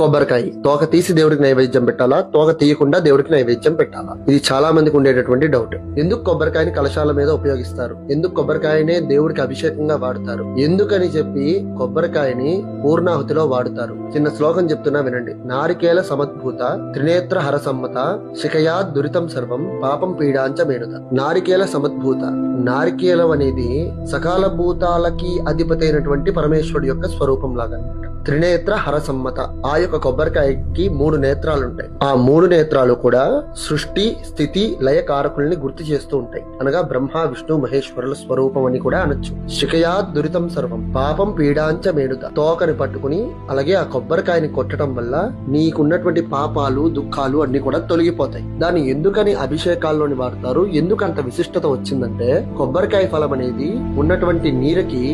కొబ్బరికాయ తోక తీసి దేవుడికి నైవేద్యం పెట్టాలా, తోక తీయకుండా దేవుడికి నైవేద్యం పెట్టాలా? ఇది చాలా మందికి ఉండేటటువంటి డౌట్. ఎందుకు కొబ్బరికాయని కలశాల మీద ఉపయోగిస్తారు? ఎందుకు కొబ్బరికాయనే దేవుడికి అభిషేకంగా వాడతారు? ఎందుకని చెప్పి కొబ్బరికాయని పూర్ణాహుతిలో వాడుతారు? చిన్న శ్లోకం చెప్తున్నా వినండి. నారికేల సమద్భూత త్రినేత్ర హరసమ్మత శిఖయా దురితం సర్వం పాపం పీడాంచ మేనుత. నారికేల సమద్భూత, నారికేలం అనేది సకాల భూతాలకి అధిపతి అయినటువంటి పరమేశ్వరుడు యొక్క స్వరూపం లాగా అన్నమాట. త్రినేత్ర హరసమ్మత, ఆ యొక్క కొబ్బరికాయకి 3 నేత్రాలు ఉంటాయి. ఆ 3 నేత్రాలు కూడా సృష్టి స్థితి లయ కారకుల్ని గుర్తు చేస్తూ ఉంటాయి. అనగా బ్రహ్మ విష్ణు మహేశ్వరుల స్వరూపం అని కూడా అనొచ్చు. శిఖయా దురితం సర్వం పాపం పీడాంచ మేడుత. తోకని పట్టుకుని అలాగే ఆ కొబ్బరికాయని కొట్టడం వల్ల నీకున్నటువంటి పాపాలు దుఃఖాలు అన్ని కూడా తొలగిపోతాయి. దాన్ని ఎందుకని అభిషేకాల్లోని వాడతారు? ఎందుకు అంత విశిష్టత వచ్చిందంటే, కొబ్బరికాయ ఫలం అనేది ఉన్నటువంటి నీరుకి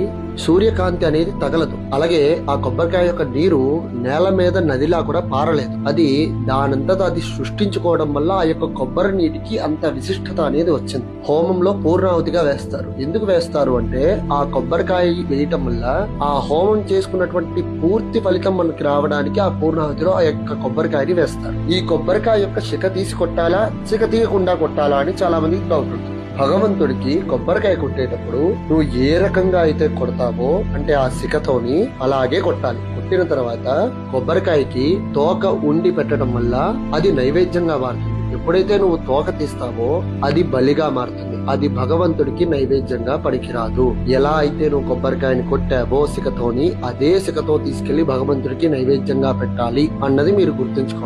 సూర్యకాంతి అనేది తగలదు. అలాగే ఆ కొబ్బరికాయ యొక్క నీరు నేల మీద నదిలా కూడా పారలేదు. అది దానంతటా అది సృష్టించుకోవడం వల్ల ఆ యొక్క కొబ్బరి నీటికి అంత విశిష్టత అనేది వచ్చింది. హోమంలో పూర్ణాహుతిగా వేస్తారు. ఎందుకు వేస్తారు అంటే, ఆ కొబ్బరికాయ వేయటం వల్ల ఆ హోమం చేసుకున్నటువంటి పూర్తి ఫలితం మనకి రావడానికి ఆ పూర్ణాహుతిలో ఆ యొక్క కొబ్బరికాయని వేస్తారు. ఈ కొబ్బరికాయ యొక్క శిఖ తీసి కొట్టాలా, శిఖ తీయకుండా కొట్టాలా అని చాలా మందికి డౌట్ ఉంటుంది. భగవంతుడికి కొబ్బరికాయ కొట్టేటప్పుడు నువ్వు ఏ రకంగా అయితే కొడతావో అంటే ఆ శిఖతోని అలాగే కొట్టాలి. కొట్టిన తర్వాత కొబ్బరికాయకి తోక ఉండి పెట్టడం వల్ల అది నైవేద్యంగా మారుతుంది. ఎప్పుడైతే నువ్వు తోక తీస్తావో అది బలిగా మారుతుంది. అది భగవంతుడికి నైవేద్యంగా పనికిరాదు. ఎలా అయితే నువ్వు కొబ్బరికాయని కొట్టావో శిఖతోని, అదే శిఖతో తీసుకెళ్లి భగవంతుడికి నైవేద్యంగా పెట్టాలి అన్నది మీరు గుర్తుంచుకోవాలి.